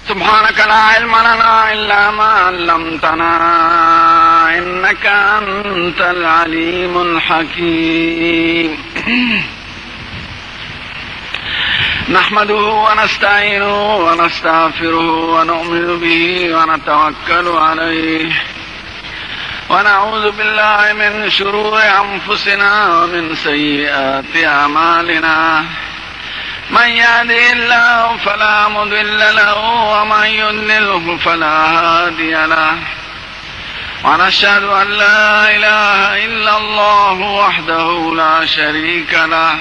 سبحانك لا علم لنا إلا ما علمتنا إنك أنت العليم الحكيم. نحمده ونستعينه ونستغفره ونؤمن به ونتوكل عليه ونعوذ بالله من شرور أنفسنا ومن سيئات أعمالنا. من يهده الله فلا مضل له ومن يضلله فلا هادي له. ونشهد أن لا إله إلا الله وحده لا شريك له.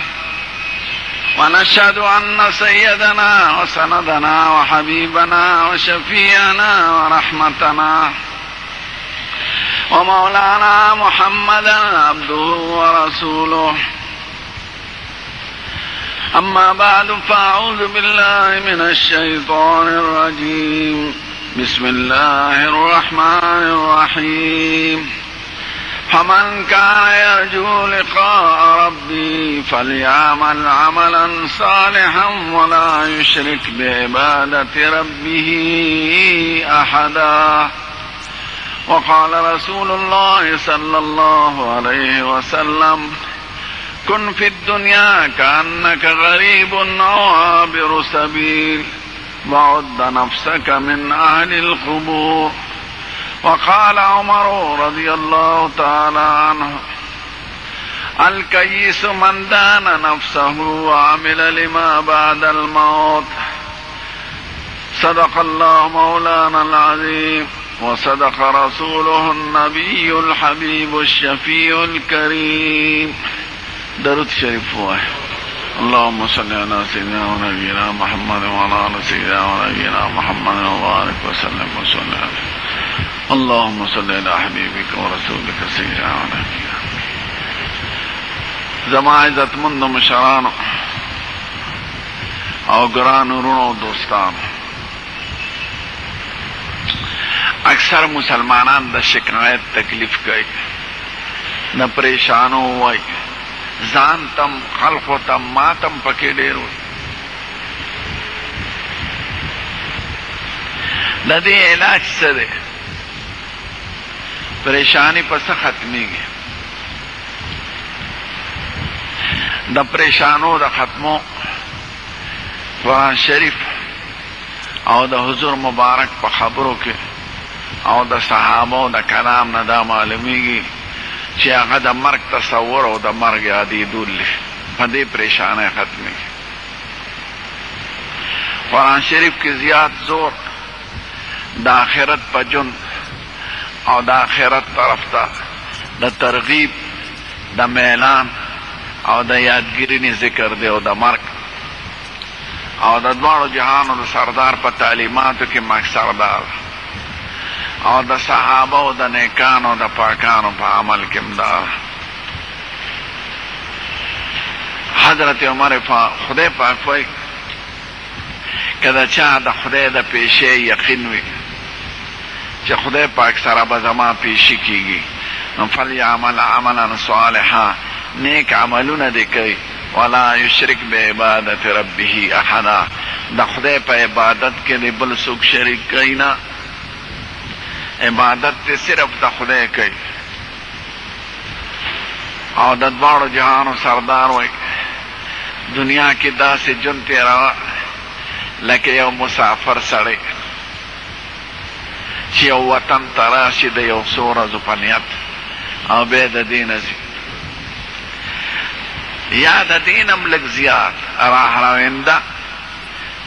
ونشهد أن سيدنا وسندنا وحبيبنا وشفيعنا ورحمتنا ومولانا محمدا عبده ورسوله. أما بعد فأعوذ بالله من الشيطان الرجيم. بسم الله الرحمن الرحيم. فمن كان يرجو لقاء ربه فليعمل عملا صالحا ولا يشرك بعبادة ربه أحدا. وقال رسول الله صلى الله عليه وسلم: كن في الدنيا كأنك غريب أو عابر سبيل وعد نفسك من أهل القبور. وقال عمر رضي الله تعالى عنه: الكيس من دان نفسه وعمل لما بعد الموت. صدق الله مولانا العظيم وصدق رسوله النبي الحبيب الشفيع الكريم. درود شریف ہوا ہے. اللهم صل على سيدنا ونبينا محمد وعلى آل سيدنا ونبينا محمد وبارك وسلم وصلى عليه. اللهم صل على حبيبك ورسولك سيدنا ونبينا. زما عزتمند مشرانو او گرانو رونو دوستانو، اکثر مسلمانان د شکایت تکلیف کوي، د پریشانو وای، ځان تم خلقو تم ماتم پکې ډېر وي. د دې علاج څه دی؟ پریشانی په څه ختمیږي؟ د پریشانو د ختمو قرآن شریف او د حضور مبارک په خبرو کې او د صحابو د کلام نه دا معلومیږي چې هغه د مرګ تصور او د مرګ یادېدل په دې پریشانۍ ختمېږي. قرآن شریف کې زیات زور د آخرت په ژوند او د آخرت طرف ته د ترغیب، د میلان او د یادګیرنې ذکر دی او د مرګ او د دواړو جهانو د سردار په تعلیماتو کې مقصد دا او د صحابه او د نیکانو د پاکانو په عمل کې امدار. حضرت عمر خدای پاک وایي که د چا د خدای د پیشې یقین وي چې خدای پاک سره به زما پیشي کېږي، نو فلیعمل عملا صالحا، نیک عملونه دې کوي، ولا یشرک بعبادت ربه احدا، د خدای په عبادت کې دې بل څوک شریک کوي نه، عبادت ته صرف د خدای کوي. او د دواړو جهانو سردار وای دنیا کې داسې ژوند تېروه لکه یو مسافر سړی چې یو وطن ته راشي د یو څو ورځو په نیت او بیا د دې نه ځي، یا د دې نه هم لږ زیات راهروینده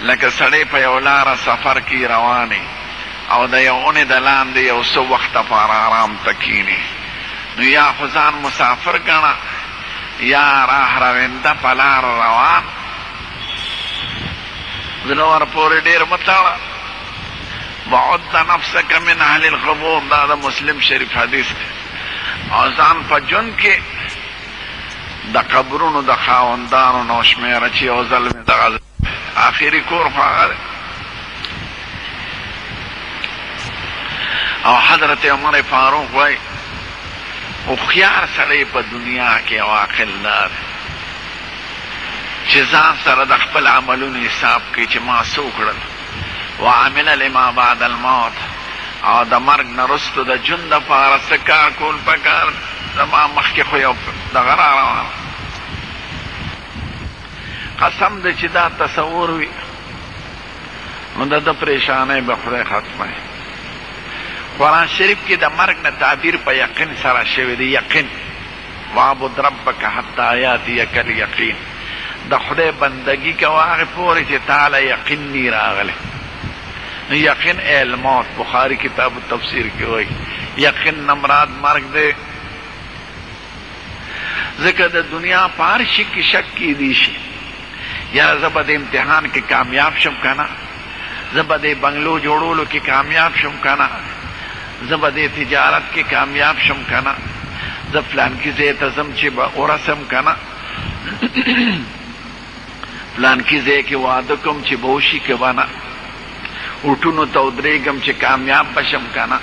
لکه سړی په یو لاره سفر کې رواني او د یو اونې د لاندې یو څه وخت لپاره آرام ته کښېني، نو یا خو ځان مسافر ګڼه یا راهروینده په لار روان. زړه ورپورې ډېر مه تړه. وعد نفسک من اهل القبور، دا د مسلم شریف حدیث دی. او ځان په ژوند کې د قبرونو د خاوندانو نه وشمېره چې یو ځل مې دغه آخري کور خو هغه دی. او حضرت عمر فاروق وای هوښیار سړی په دنیا کې او عاقل دار چې ځان سره د خپل عملونو حساب کوي چې ما څه وکړل، وعمل لما بعد الموت او د مرګ نه رستو د ژوند دپاره څه کار کول پکار زما مخکې خو یو دغه راروان قسم دی چې دا تصور وي نو د ده پریشانۍ به خدای ختموي قرآن شریف کې د مرګ نه تعبیر په یقین سره شوی دی یقین وعبد ربک حتی یاتیک الیقین د خدای بندگی کوه هغې پورې چې تعالی یقین نی راغلی یقین الموت بخاری کتاب تفسیر کې وایي یقین نه مراد مرګ دی ځکه د دنیا په هر شي کې شک کیدی شي یاره زه به د امتحان کې کامیاب شم که نه زه به د بنګلو جوړولو کې کامیاب شم که نه زه به د تجارت کې کامیاب شم که نه زه فلانکي ځای ته ځم چې به ورسم که نه فلانکي ځای کې واده کوم چې به وشي که به نه اټونو ته ودرېږم چې کامیاب بشم که نه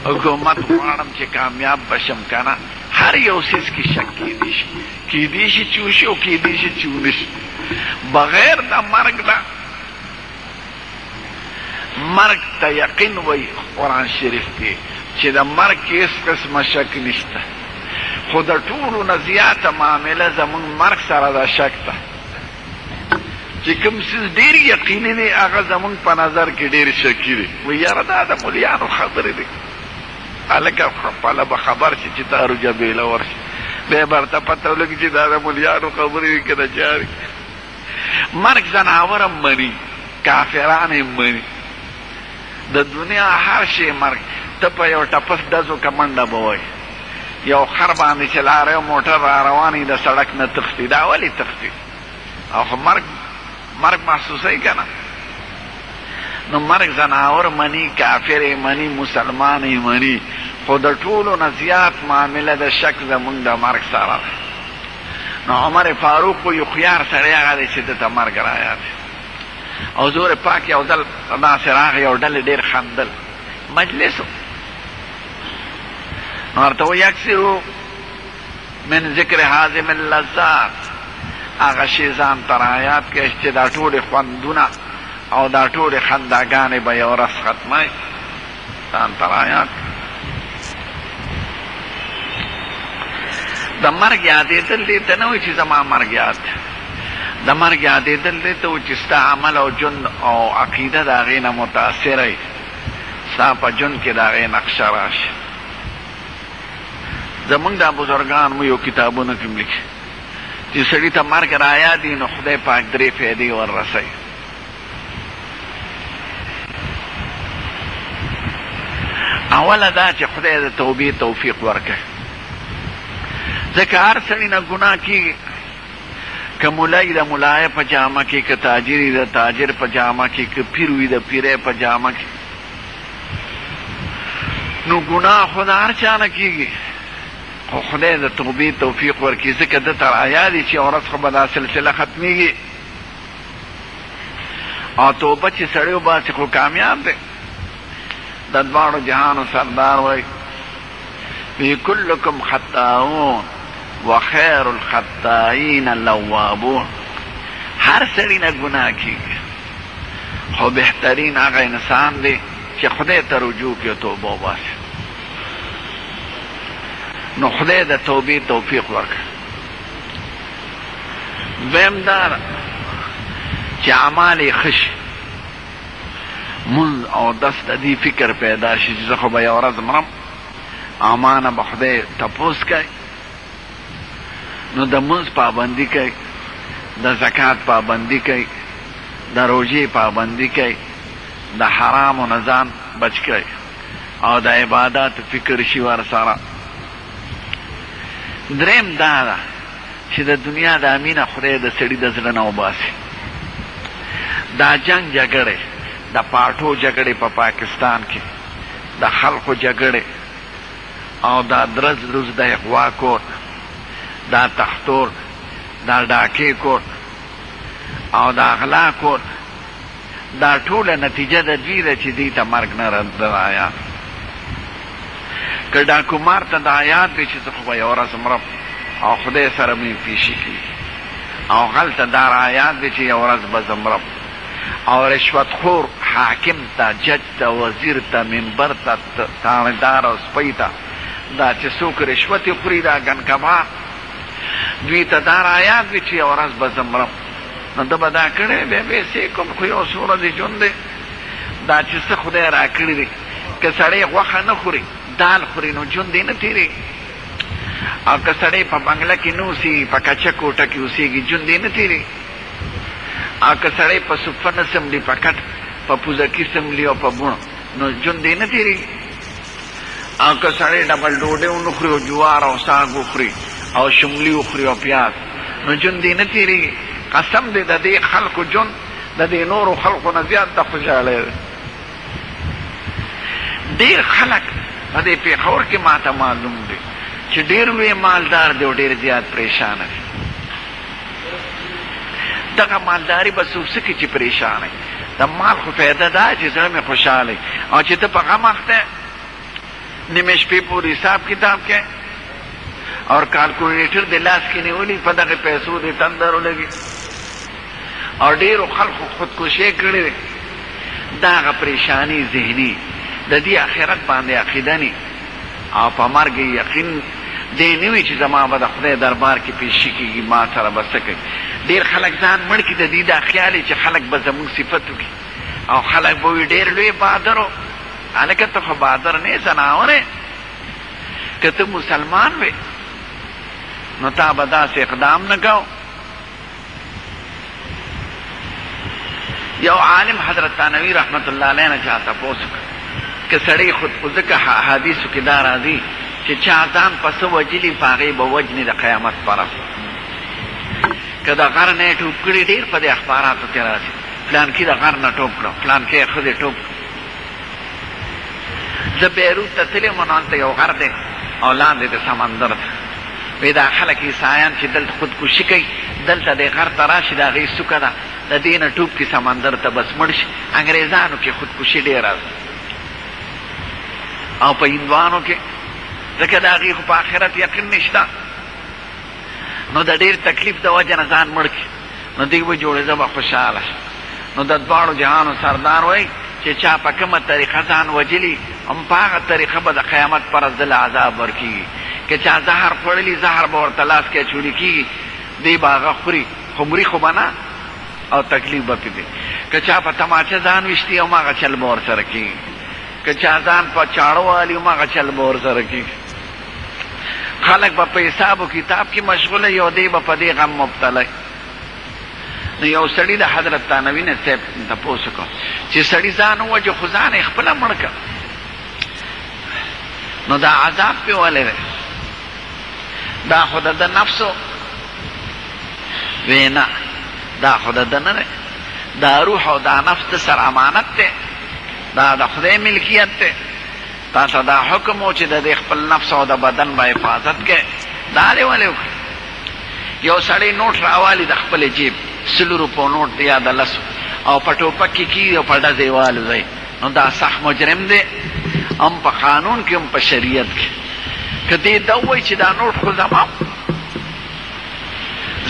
حکومت غواړم چې کامیاب بشم که نه هر یو څیز کې شک کیدی شي چې وشي او کیدی شي چې ونه شي بغیر د مرګ نه مرګ ته یقین وایي قرآن شریف کې چې د مرګ کې هېڅ قسمه شک نشته خو د ټولو نه زیاته معامله زموږ مرګ سره د شک ده چې کوم څیز ډېر یقیني دی هغه زموږ په نظر کې ډېر شکي دی وایي یاره دا د مولیانو خبرې دی هلکه خپله به خبر شي چې تا روجه بیله ورشي بیا به ورته پته ولګي چې دا د مولیانو خبرې دي که د چا دي مرګ زناور هم مني کافران هم مني د دنیا هر شی مرګ ته په یو ټپس ډزو که منډه به وایي یو خر باندې چې لاره یو موټر را روان وي د سړک نه تښتي دا ولې تښتي او خو مرګ محسوسوي که نه نو مرګ زناور مني کافر یې مني مسلمان یې مني خو د ټولو نه زیات معامله د شک زمونږ د مرګ سره ده نو عمر فاروق خو یو خیار سړی هغه دی چې دته مرګ رایاد او زور پاک یو ځل داسې راغی یو ډلې ډېر خندل مجلس نو ورته وایي یکسرو من ذکر حازم اللذات هغه شی ځان ته رایاد کړئ چې دا ټولې خوندونه او دا ټولې خنداګانې به یو ورځ ختموي ځان ته رایاد د مرګ یادېدل دې ته نه وایي چې زما مرګ یاد دی د مرګ یادېدل دې ته وایي چې ستا عمل او ژوند او عقیده د هغې نه متاثره وي ستا په ژوند کې د هغې نقشه راشي زمونږ دا بزرګان مو یو کتابونه کې م لیکي چې سړي ته مرګ رایاد وي نو خدای پاک 3 فایدې وررسوي اوله دا چې خدای د توبې توفیق ورکوي ځکه هر سړي نه ګناه کېږي که ملای د ملایه په جامه کې که تاجر وي د تاجر په جامه کې که پیر وي د پیرۍ په جامه کې نو ګناه خو د هر چا نه کېږي خو خدای د توبې توفیق ورکړي ځکه ده ته رایاد وي چې یو ورځ خو به دا سلسله ختمېږي او توبه چې سړی وباسي خو کامیاب دی د دواړو جهانو سردار وایي وی کلکم خطاؤون وخیر الخطائین اللوابون هر سړي نه ګناه کېږي خو بهترین هغه انسان دی چې خدای ته رجوع کړي او توبه وباسي نو خدای د توبې توفیق ورکړي دویم دا چې اعمال یې ښه شي مونځ او دس د دې فکر پیدا شي چې زه خو به یو ورځ مرم امانه به خدای تپوس کوي نو د مونځ پابندي کوي د زکات پابندي کوي د روژې پابندي کوي د حرامو نه ځان بچ کوي او د عبادات فکر شي ورسره دریم دا ده چې د دنیا د امینه خدای د سړي د زړه نه وباسي دا جنگ جګړې د پاټو جګړې په پاکستان کې د خلقو جګړې او دا درز روز د اغوا کور دا تختور دا ډاکې کور او دا اغلا کور دا ټوله نتیجه د دوی ده چې دوی ته مرګ نه رایاد که ډاکو مار ته دا یاد دی چې زه خو به یو ورځ مرم او خدای سره مې پیشي کړي او هلته دا رایاد دی چې یو ورځ به زه مرم او رشوت خور حاکم تا، جج تا، وزیر تا، منبر تا، تاندار او سپی تا، دا چې څوک رشوت خوري دا ګنکبار، دوی ته دا رایاد وي چې یو ورځ به زه مرم. نو ده به دا کړی بیا پیسې کوم، خو یو څو ورځې ژوند دی، دا چې څه خدای را کړي دی. که سړی غوښه نه خوري، دال خوري، نو ژوند یې نه تېرېږي. او که سړی په بنګله کې نه اوسېږي، په کچه کوټه کې اوسېږي، ژوند یې نه تېرېږي. او که سړی په صفه نه سملي، په کټ، په پوزکي سملي او په بوڼ، نو ژوند یې نه تېرېږي. او که سړی ډبل ډوډۍ ونه خوري او جوار او ساګ وخوري او شملي وخوري او پیاز، نو ژوند یې نه تېرېږي. قسم دی د دې خلکو ژوند د دې نورو خلکو نه زیات د خوشحالی دی. ډېر خلک په دې پېښور کې ما ته معلوم دی چې ډېر لوی مالدار دی او ډېر زیات پریشانه دی. دغه مالداري به څوک څه کوي چې پریشانه وي؟ د مال خو فایده دا چې زړه مې خوشحاله او چې ته په غم اخته نیمه شپې پورې حساب کتاب کې اور کالکولیټر د لاس کې نیولي، په دغه پیسو دې تندر ولګي. او ډېرو خلکو خودکشي کړې ده. دا هغه پریشاني ذهني د دې آخرت باندې عقیده ني او په مرګ یقین دی نه وي چې زما به د خدای دربار کې پیشي کېږي، ما سره به څه کوي. ډېر خلک ځان مړ کړي د دې دا خیال چې خلک به زموږ صفت وکړي او خلک به وي ډېر لوی بهادر و. هلکه ته خو بهادر نه یې، ځناور یې. که ته مسلمان وې نو تا به داسې اقدام نه کو. یو عالم حضرت ثانوي رحمت الله علیه نه چا تپوس وکړ که سړی خو ځکه حدیثو کې دا راځي چې چا ځان پسه وجلي په هغې به وجني د قیامت په ورځ. که د غر نه یې ټوپ کړي، ډېر په دې اخباراتو کې راځي، فلانکي د غر نه ټوپ کړه، فلانکي یې ښځې ټوپ کړه. زه بیروت ته تللی وم، نو هلته یو غر دی او لاندې د سمندر دی. وی دا خلک عیسایان چې دلته خودکشي کوي، دلته د غر ته راشي، د هغې څوکه ده، د دې نه ټوپ کړي سمندر ته، بس مړ شي. انګریزانو کې خودکشي ډېره ده او په هندوانو کې، ځکه د هغې خو په آخرت یقین نشته، نو د ډېر تکلیف د وجه نه ځان مړ کړي. نو دوی به جوړې زه به خوشحاله شم. نو د دواړو جهانو سردار وایي چې چا په کومه طریقه ځان وجلي، هم په هغه طریقه به د قیامت پر ورځ دله عذاب ورکېږي. که چا زهر خوړلي، زهر به ورته لاس کې اچولي کېږي، دی به هغه خوري، خو مري خو به نه او تکلیف به پرې دی. که چا په تماچه ځان ویشتي، هماغه چل به ورسره کېږي. که چا ځان په چاړه والي، هماغه چل به ورسره کېږي. خلک به په حساب و کتاب کې مشغوله، یو دی به په دې غم مبتلا. نو یو سړي د حضرت ثانوي نه صاحب تپوس وکړ چې سړي ځان ووجه خو ځان یې خپله مړ کړ، نو دا عذاب پې ولې دی؟ دا خو د ده نفس و. وی نه، دا خو د ده نه دی، دا روح او دا نفس د سر امانت دی، دا د خدای ملکیت دی. تا ته دا حکم و چې د دې خپل نفس او د بدن به حفاظت کوې. دا دې ولې وکړې؟ یو سړی نوټ راوالي د خپل جیب، 100 روپو نوټ دی یا د 10 او په ټوپک کې کېږي او په ډزې والوځي، نو دا سخت مجرم دی، هم په قانون کې هم په شریعت کې. که دې دا ووایي چې دا نوټ خو زما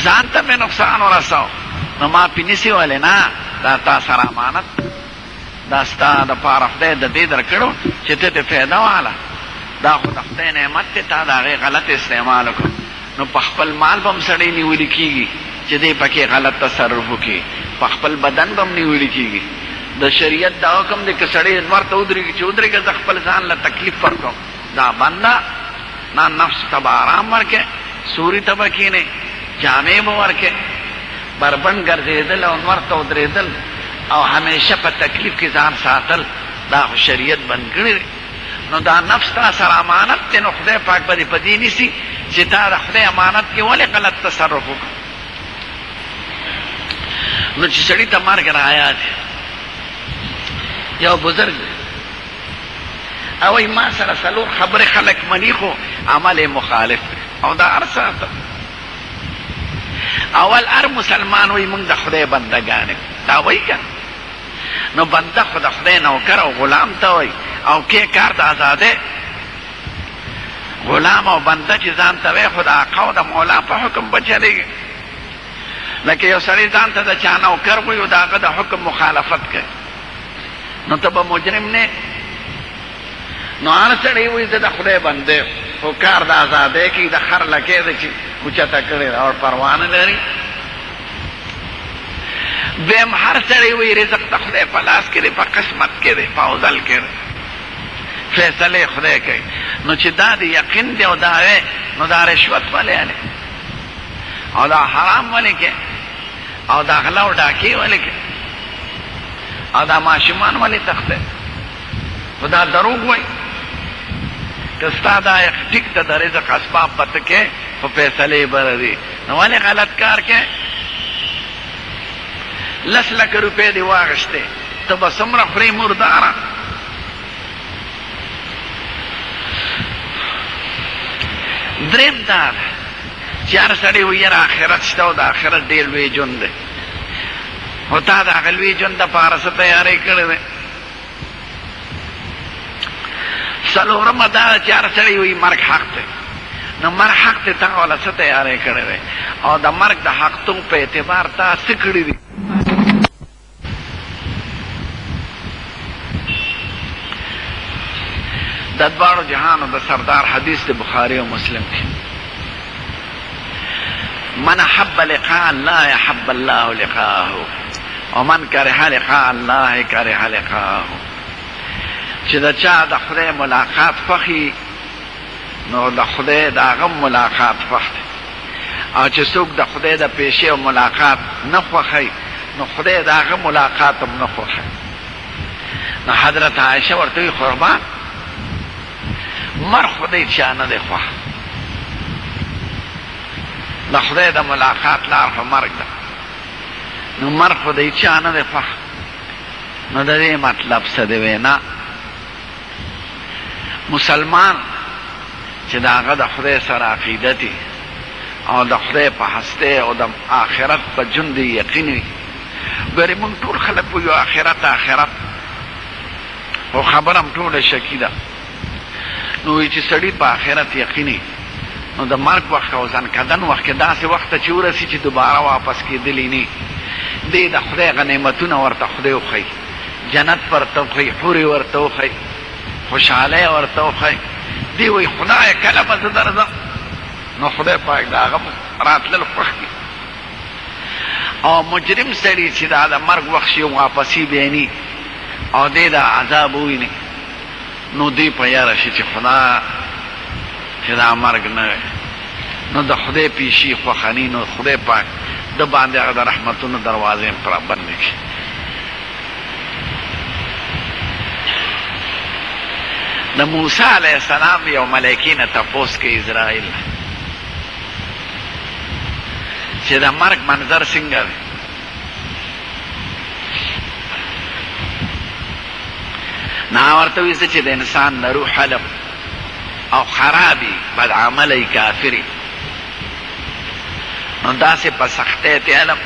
ځان ته مې نقصان ورساو، نو ما پې نیسي ولې؟ نه، دا تا سره امانت، دا ستا دپاره خدای د دې درکړو چې ته ترې فایده واله. دا خو د خدای نعمت دی، تا د هغې غلط استعمال وکړو، نو په خپل مال به هم سړی نیولي کېږي چې دی پکې غلط تصرف وکړي، په خپل بدن به هم نیولي کېږي. د شریعت دا حکم دی که سړی لمر ته ودرېږي چې ودرېږه زه خپل ځان له تکلیف ورکوم، دا بنده نه نفس ته به آرام ورکې، سوري ته به کښېنې، جامې به ورکې، بربند ګرځېدل او لمر ته ودرېدل او همیشه په تکلیف کې ځان ساتل، دا خو شریعت بند کړی دی. نو دا نفس تا سره امانت دی، نو خدای پاک به دې په دې نیسي چې تا د خدای امانت کې ولې غلط تصرف وکړو. نو چې سړي ته مرګ رایاد یو بزرګ او وایي ما سره 4 خبرې خلک مني خو عمل یې مخالف دی او دا هر ساته. اول هر مسلمان وایي موږ د خدای بندګان یو، دا وایي که نو بنده خو د خدای نوکر او غلام ته وایي او کې کار د ازادۍ. غلام او بنده چې ځان ته وایي خو د آقا او د مولا په حکم به چلېږي. لکه یو سړی ځان ته د چا نوکر وي او د هغه د حکم مخالفت کوي نو ته به مجرم نه. نو هر سړی وایي زه د خدای بنده خو کار د ازادۍ کوي د خر لکۍ ده چې اوچته کړې ده او پروا نه لري. دویم هر سړی وایي رزق د خدای په لاس کې دی، په قسمت کې دی، په اوزل کې دی، فیصلې خدای کوي. نو چې دا د یقین دی او دا وی نو دا رشوت ولې هلې او دا حرام ولې کې او دا غلا او ډاکې ولې کې او دا ماشومان ولې تخته خو دا دروغ وایي. که ستا دا ټیک ته د رزق اسباب پته کې خو فیصلې بره دي نو ولې غلط کار کې. 10 لکه روپۍ دې واغېستې ته به څومره خورې مرداره. دریم دا ده چې هر سړی وایي یاره آخرت شته او د آخرت ډېر لوی ژوند دی خو تا د هغه لوی ژوند دپاره څه تیاری کړی دی. څلورمه دا ده چې هر سړی وایي مرګ حق دی نو مرګ حق دی تا والا څه تیاری کړی دی او د مرګ د حقتون په اعتبار تا څه کړي دي. د دواړو جهانو د سردار حدیث د بخاری او مسلم کې من حب لقاء الله يحب الله لقاءه ومن كره لقاء الله كره لقاءه. چې د چا د خدای ملاقات خوښي نو د خدای د هغه ملاقات خوښ دی او چې څوک د خدای د پیشې او ملاقات نه خوښوي نو خدای د هغه ملاقات هم نه خوښوي. نو حضرت عایشه ورته وایي قربان مر خدای چا نه دی خوښ د خدای د ملاقات لار خو مرګ ده نو مر خدای چا نه دی خوښ. نو د دې مطلب څه دی وینا مسلمان چې د هغه د خدای سره عقیده دي او د خدای په هستی او د آخرت په ژوند یقین وي. ګورې مونږ ټول خلک وایو آخرت آخرت خو خبره هم ټوله شکي ده. نو وایي چې سړي په آخرت یقیني نو د مرګ وخت او ځنکدن وخت کې داسې وخت ته چې ورسي چې دوباره واپس کېدلی نه دی د خدای هغه نعمتونه ورته خدای وښیي جنت ورته وښیي حورې ورته وښیي خوشحالۍ ورته وښیي دی وایي خدایه کله به زه درځم نو خدای پاک د هغه راتلل خوښ کړي. او مجرم سړي چې دا د مرګ وخت شي واپسي بیني او دی د عذاب وویني نو دی په یاره شي چې خدا چې دا مرګ نه وي نو د خدای پیشي خوښني نو خدای پاک د باندې هغه د رحمتونو دروازې هم پرابندې کړي. د موسی علیه السلام یو ملایکې نه تپوس کوي اسرائیل چې د مرګ منظر څنګه دی. نه ورته وایي چې د انسان د روح حلق او خرابي بد عملی کافري نو داسې په سختۍ تیالم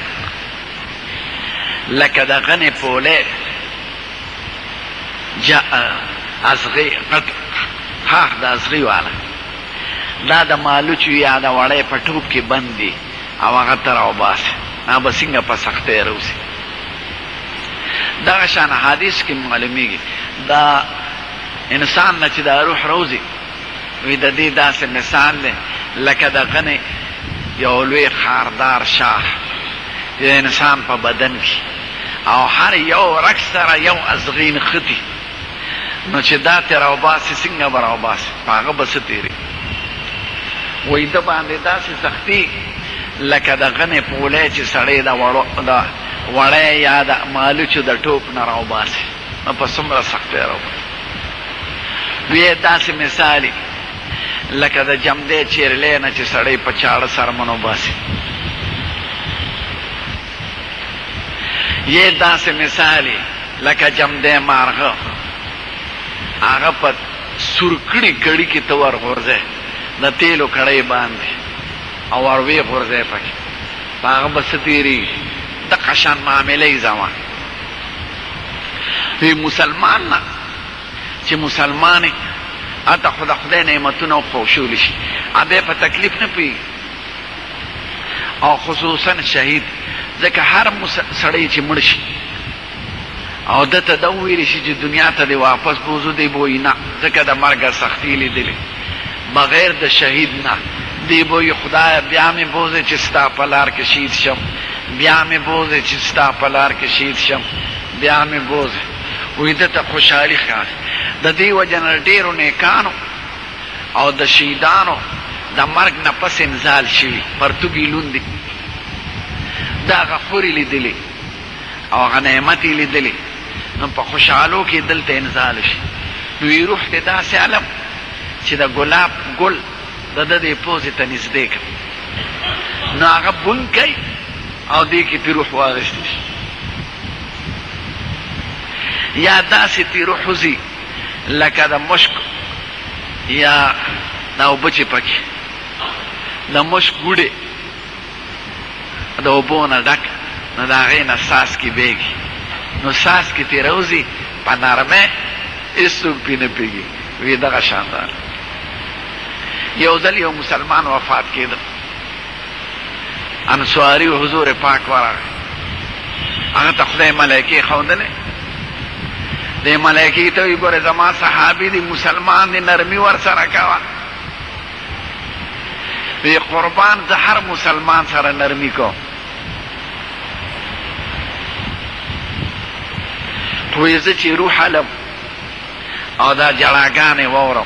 لکه د غنې پولې ازغي خاخ د ازغي والا دا د مالوچو یا د وړۍ په ټوپ کې بند دي او هغه ته راوباسي هغه به څنګه په سختۍ روځي. دغه شان حدیث کې معلومیږي دا انسان نه چې دا روح روځي وی د دې داسې مثال دی لکه د غنې یو لوی خاردار شاخ د انسان په بدن کې او هر یو رګ سره یو ازغین خطي نو چې دا ترې راوباسي څنګه به راوباسي په هغه به څه تېري وایي د باندې داسې سختي لکه د غنې پولۍ چې سړی د وړی یا د مالوچو د ټوپ نه راوباسي نو په څومره سختۍ راوباسي. وی داسې مثالي لکه د جمدې چیرلې نه چې سړی په چاړه سرمن وباسي. یې داسې مثالي لکه جمدې مارغه هغه په سورکړي کړي کې ته ورغورځې د تیلو کړۍ باندې او وروې غورځې پکې په هغه به څه تېرېږي دغه شان معاملې زمان. وی مسلمان نه چې مسلمان یې هلته خو د خدای نعمتونه خوشحاله شي هغه په تکلیف نه پوهېږي او خصوصا شهید. ځکه هر سړی چې مړ شي او دته دا وویلی شي چې دنیا ته دې واپس بوځو، دی به وایي نه، ځکه د مرګه سختي لیدلې بغیر د شهید نه. دی به وایي خدایه بیا مې بوځې چې ستا په لار کې شهید شم، بیا مې بوځې چې ستا په لار کې شهید شم، بیا مې بوځې. وایي دته خوشحالي ښکاري. د دې وجه نه ډېرو نیکانو او د شهیدانو د مرګ نه پس انزال شوي، پرتوګي لوندې، دا هغه خورې لیدلې او هغه نعمت یې لیدلې، نو په خوشحالو کې دلته انزال شي. نو یې روح دې داسې علم چې د ګلاب ګل د ده دې پوزې ته نږدې کړ، نو هغه بون کوي او دې کې تې روح واغېستی شي. یا داسې تې روح وځي لکه د مشک یا دا اوبه چې پکې د مشک ګوډې د اوبو نه ډک، نو د هغې نه څاڅکي بیږي، نو څاڅکي ترې راوځي په نرمۍ، هېڅوک پرې نه پوهېږي. وی دغه شاندار. یو ځل یو مسلمان وفات کېده، انصاري و حضور پاک ورغی، هغه ته خدای ملایکې ښودلې. دې ملایکې ته وی ګوره زما صحابي دی، مسلمان دی، نرمي ورسره کوه. وی قربان زه هر مسلمان سره نرمي کوم. وی زه چې روح علم او دا جړاګانې واورم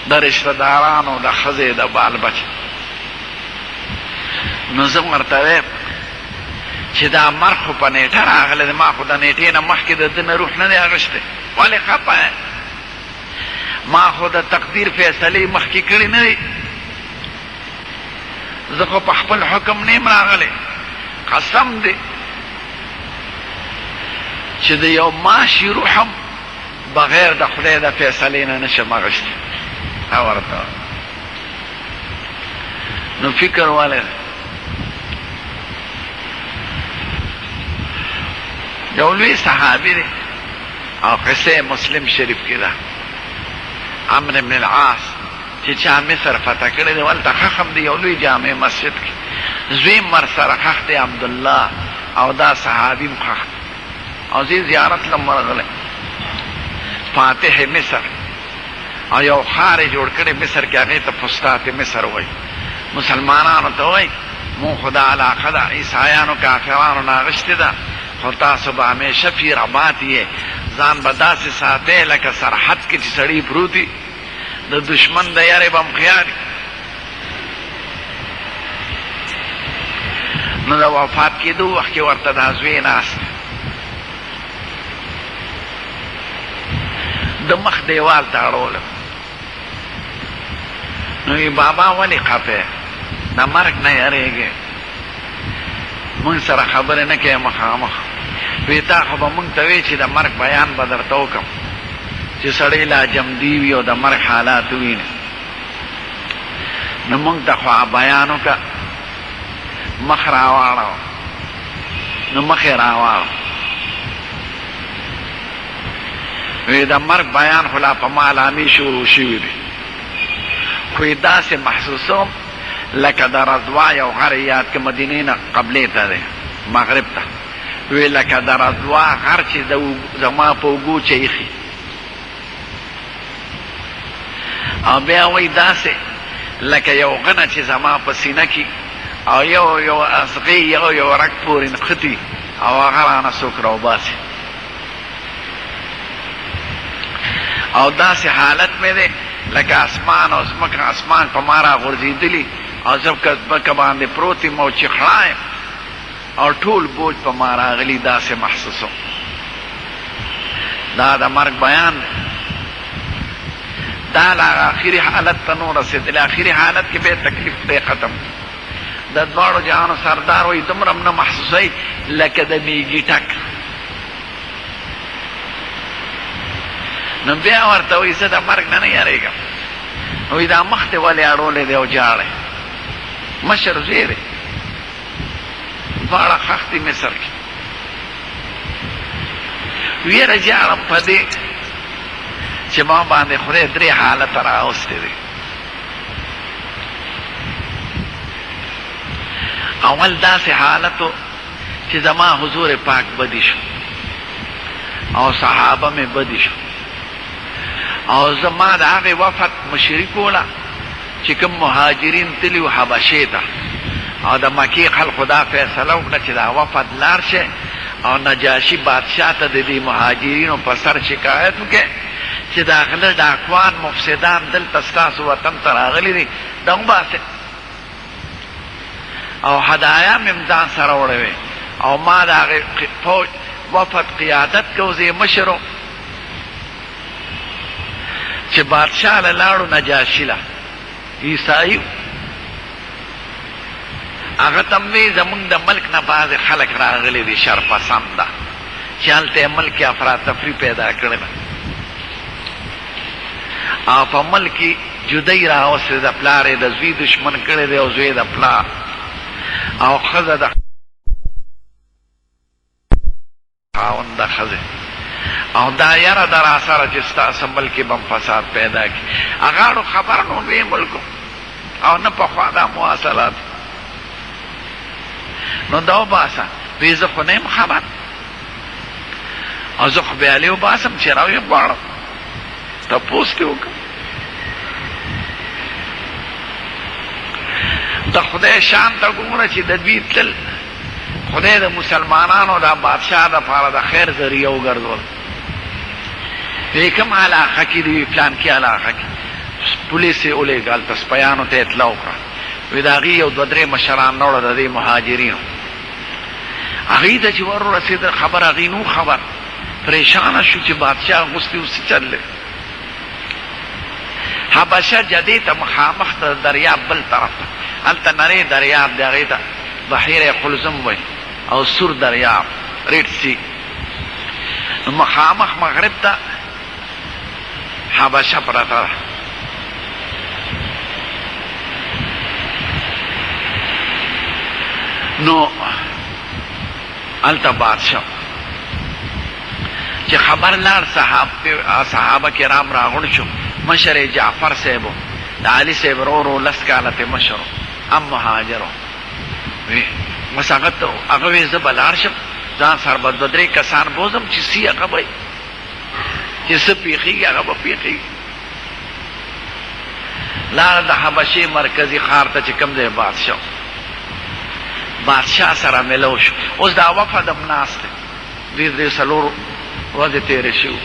د رشته دارانو د ښځې د بال بچ، نو زه ورته وایم چې دا مرګ خو په نیټه راغلی دی، ما خو د نیټې نه مخکې د ده نه روح نه دی اخیستی، ولې خفه یې؟ ما خو د تقدیر فیصلې مخکې کړې نه دي، زه خو په خپل حکم نه یم راغلی. قسم دی چې د یو ماشي روح هم بغیر د خدای د فیصلې نه نشم اخیستی. ورته نو فکر ولې یو لوی صحابي دی او قصه مسلم شریف کې ده، عمرو بن العاص چې چا مصر فتح کړی دی، ولته خښم دی یو لوی جامع مسجد کې، زوی مر سره خښ دی عبدالله، او دا صحابي م خښ، او زی زیارت لم ورغلی. فاتح مصر او یو ښار یې جوړ کړی مصر کې، هغې ته فسطاط مصر وایي. مسلمانانو ته وایي مون خو دا علاقه ده عیسایانو کافرانو نه اخیستې ده، خو تاسو به همیشه فی رباط یې، ځان به داسې ساتئ لکه سرحد کې چې سړي پروت وي، د دشمن د یارې به م خیال وي. نو د وفات کېدو وخت کې ورته دا زوی ناست، د مخ دیوال ته اړولم. نو وی بابا ولې خفه د مرګ نه یریږې؟ مونږ سره خبرې نه کوې مخامخ. وی تا خو به مونږ ته وی چې د مرګ بیان به درته وکړم چې سړی لا جمدي وي او د مرګ حالات ویني. نو مونږ ته خو بیان وکړه، مخ راواړو. نو مخ یې راواړو. وی د مرګ بیان خو لا په ما لامې شروع شوي دي، خو یې داسې محسوسوم لکه د رضوا یو غر یاد که مدینې نه قبلې ته دی، مغرب ته. وی لکه د رضوا غر چې زما په اوږو چیخي. او بیا وی داسې لکه یو غنه چې زما په سینه کې او یو اصغې یو رګ پورې نښتي او هغه رانه څوک راوباسي. او داسې حالت مې دی لکه اسمان او ځمکه، اسمان په ما را غورځېدلي او زه په ځمکه باندې پروت یم او چیخړا یم او ټول بوج په ما راغلي، داسې محسوسوم. دا د مرګ بیان دی. دا لا آخري حالت ته نو رسېدلی، آخري حالت کې به تکلیف دی ختم. د دواړو جهانو سردار وایي دومره م نه محسوسوئ لکه د میږي ټک. نو بیا ورته وایي زه د مرګ نه نه یېرېږم. وایي دا مخ دې ولې اړولی دی او جاړی؟ مشر زوی دی، دواړه ښخ دي مصر کې. ویره جاړم په دې چې ما باندې خدای درې حالته راوستی دی. اول داسې حالتو چې زما حضور پاک بدی شو او صحابه مې بدی شو او زما د هغې وفد مشري کوله چې کوم مهاجرین تلي و حبشې ته او د مکې خلقو دا فیصله وکړه چې دا وفد لاړ شي او نجاشي بادشاه ته د دې مهاجرینو په سر شکایت وکړي چې دا غله ډاکوان مفسدان دلته ستاسو وطن ته راغلي دي دا وباسئ او هدایا مې ځان سره وړی وې او ما د هغې فوج وفد قیادت کو زه مشر و چې بادشاه له لاړو نجاشي له عیسائی هغه ته مې زمونږ د ملک نه بعضې خلک راغلي دي شرپسنده چې هلته یې ملک افراتفري پیدا کړې ده او په ملک کې جدی راوستې د پلار یې د زوی دشمن کړی دی او زوی د پلار او ښځه د خاوند د ښځې او دا یره ده را سره چې ستاسو ملک کې به فساد پیدا کړي هغه خبر نو وی ملکو او نه پخوا دا مواصلات نو دا وباسه وی زه خو نه یم خبر او زه خو بیا لې وباسم چې راویې غواړم تپوس دې وکړم د خدای شان ته ګوره چې د دوی تل خدای د مسلمانانو د بادشاه دپاره د خیر ذریعه وګرځول په کوم علاقه کې دی پلان کې علاقه کې پولیس یې ولېږه هلته سپیانو ته اطلاع وکړه وی د هغې یو دوه درې مشران راوړه د دې مهاجرینو هغې ته چې ور ورسېده خبر هغې نو خبر پریشانه شو چې بادشاه غوستې اوس څه چل دی حبشه جدې ته مخامخ د دریاب بل طرف ته هلته نری دریاب دی هغې ته بحیر قلزم وی او سور دریاب ریډ سی نو مخامخ مغرب ته حبشه پرته ده نو هلته بادشاه چې خبر لاړ صحابه کرام راغونډ شو مشر جعفر صاحب د علي صاحب ورو لس کاله ته مشر ام مهاجر بس هغه وی زه به لاړ شم ځان سره به دوه درې کسان بوزم چې سی هغه به چې څه پیښېږي هغه به پیښېږي لاړ د حبشې مرکزي ښار ته چې کوم دی بادشاه سره ملو شو اوس دا وفد هم ناست دی درې څلور ورځې تېرې شوي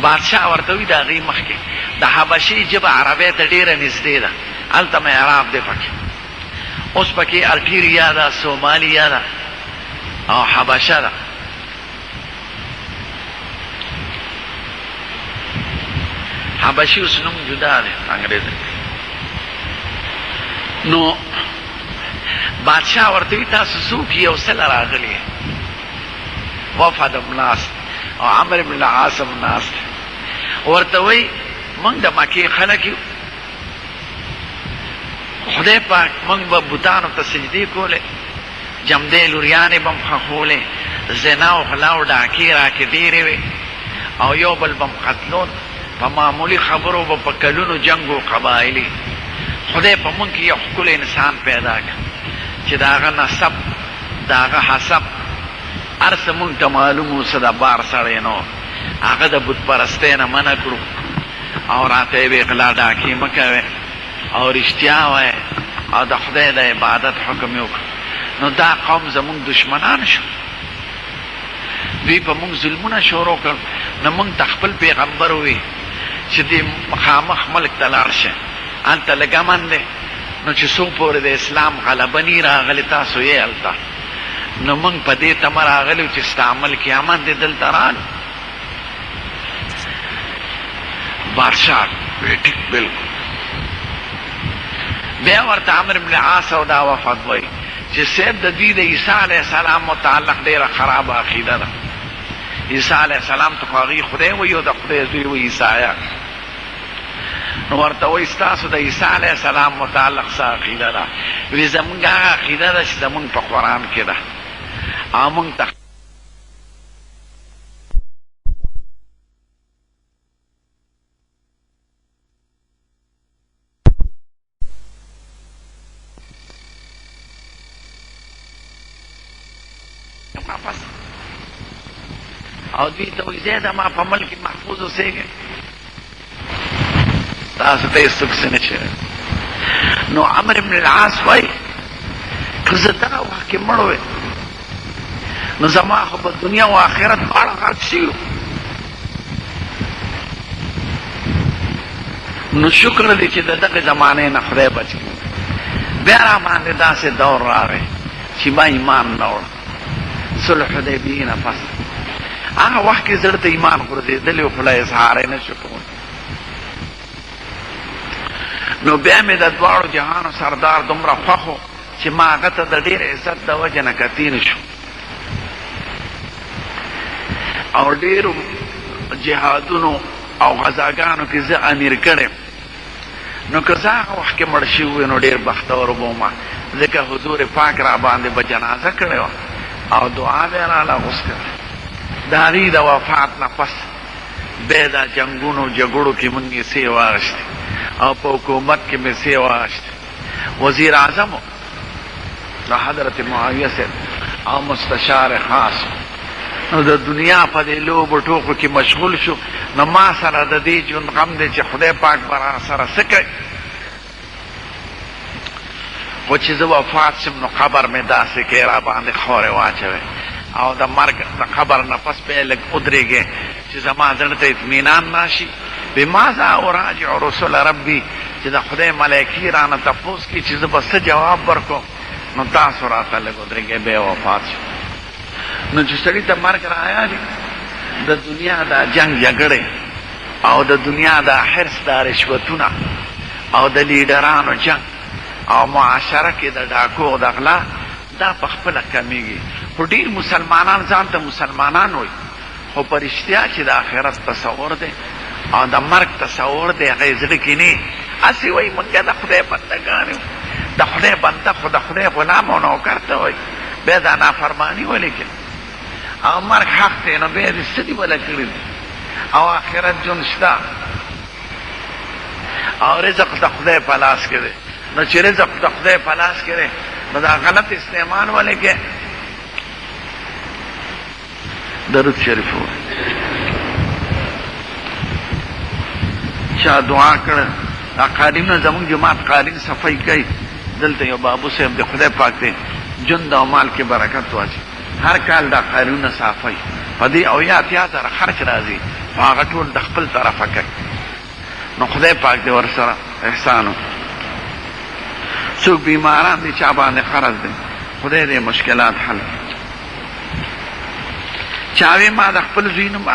بادشاه ورته وي د هغې مخکې د حبشې ژبه عربۍ ته ډېره نږدې ده هلته معراب دی پکې اوس پکې الټیریا ده سومالیا ده او حبشه ده حبشي اوس نوم جدا دی انګرېزي نو بادشاه ورته وي تاسو څوک یو سله راغلي وفد هم ناست او عمرو بن العاص هم ناست ورته وی موږ د مکې خلک یو خدای پاک موږ به بوتانو ته سجدې کولې جمدې لوریانې به م ښخولې زنا او غلا او ډاکې راکې ډېرې وې او یو بل به م قتلون په معمولي خبرو به په کلونو جنګ و قبایلي خدای په موږ کې یو ښکلی انسان پیدا کړ چې د هغه نسب د هغه حسب هر څه موږ ته معلوم و څه د بار سړی نه و هغه د بت پرستۍ نه منع کړو او راته یې وې غلا ډاکې مه کوې او رښتیا وایه او د خدای د عبادت حکم یې وکړ نو دا قوم زموږ دشمنان شو دوی په موږ ظلمونه شروع کړ نو موږ ته خپل پیغمبر ووی چې دې مخامخ ملک ته لاړ شه هلته لږ امن دی نو چې څو پورې د اسلام غلبه نی راغلې تاسو یې هلته نو موږ په دې تمه راغلي چې ستا عمل کې امن دی دلته رالو بادشاه وی ټیک بلکل بیا ورته عمرو بن العاص او دا وفد وایي چې صاحب د دوی د عیسی علیه السلام متعلق ډېره خرابه عقیده ده عیسی علیه السلام ته خو هغې خدای وایي او د خدای زوی وایي عیسایه نو ورته وایي ستاسو د عیسی علیه السلام متعلق څه عقیده ده وایي زمونږ هغه عقیده ده چې زمونږ په قرآن کې ده او مونږ ته او دوی ته وایي زیاده ما په ملک محفوظ اوسېږئ، تاسو ته یې څوک څه نه شي. نو عمرو بن العاص وایي که زه دغه وخت کې مړ وی نو زما خو په دنیا او آخرت دواړه غرق شوي. نو شکر دی چې د دغې زمانې نه خدای بچ کړي. بیا را باندې داسې دور راغی چې ما ایمان نه وړه، صلح حدیبیې نه پس هغه وخت کې زړه ته ایمان غورځېدلی و، خو لا اظهار یې نه شو کولی. نو بیا مې د دواړو جهانو سردار دومره خوښ و چې ما هغه ته د ډېر عزت د وجې نه کتې نه شو، او ډېرو جهادونو او غزاګانو کې زه امیر کړی. نو که زه هغه وخت کې مړ شوي وی نو ډېر بختور به وم، ځکه حضور پاک را باندې به جنازه کړې وه او دعا به یې راله غوس کړه. د هغې د وفات نه پس بیا دا جنګونو جګړو کې مونږ یې سې واخیستې او په حکومت کې مې سې واخیستې. وزیر اعظم د حضرت معاویه صاحب او مستشار خاص، نو د دنیا په دې لوبو ټوکو کې مشغول شو. نو ما سره د دې ژوند غم دی چې خدای پاک به را سره څه کوي. خو چې زه وفات شم نو قبر مې داسې کې را باندې خاورې واچوي او د مرګ د قبر نه پس بیا لږ ودرېږې چې زما زړه ته اطمینان راشي. بماذا اراجع رسول ربي، چې د خدای ملایکې رانه تپوس کړي چې زه به څه جواب ورکړم. نو تاسو راته لږ ودرېږئ، بیا وفات شو. نو چې سړي ته مرګ رایادي، د دنیا دا جنگ جګړې او د دنیا دا حرص دا رشوتونه او د لیډرانو جنگ او معاشره کې د ډاکو او د غلا دا په خپله کمیږي. خو ډېر مسلمانان ځان ته مسلمانان وایي، خو په رښتیا چې د آخرت تصور دی او د مرګ تصور دی هغه یې زړه کې نه. هسې وایي مونږ د خدای بندګان یو، د خدای بنده خو د خدای غلام او نوکر ته وایي، بیا دا نافرماني ولې کوي او مرګ حق دی. نو بیا دې څه دي وله کړي دي او آخرت ژوند شته او رزق د خدای په لاس کې دی. نو چې رزق د خدای په لاس کې دی نو دا غلط استعمال ولې کې. درود شریف چا دعا کړه دا قالینونه زمونږ جماعت قالین صفائی کوي. دلته یو بابو صاحب د خدای پاک دی ژوند او مال کې برکت واچي، هر کال دا قالینونه صافوي، په دې او یا اتیا زره خرچ راځي، هغه ټول د خپل طرفه کوي. نو خدای پاک دې ورسره احسان وکړي. څوک بیماران دي چا باندې قرض دی، خدای دې مشکلات حل کړي. چا وی ما د خپل زوی نوم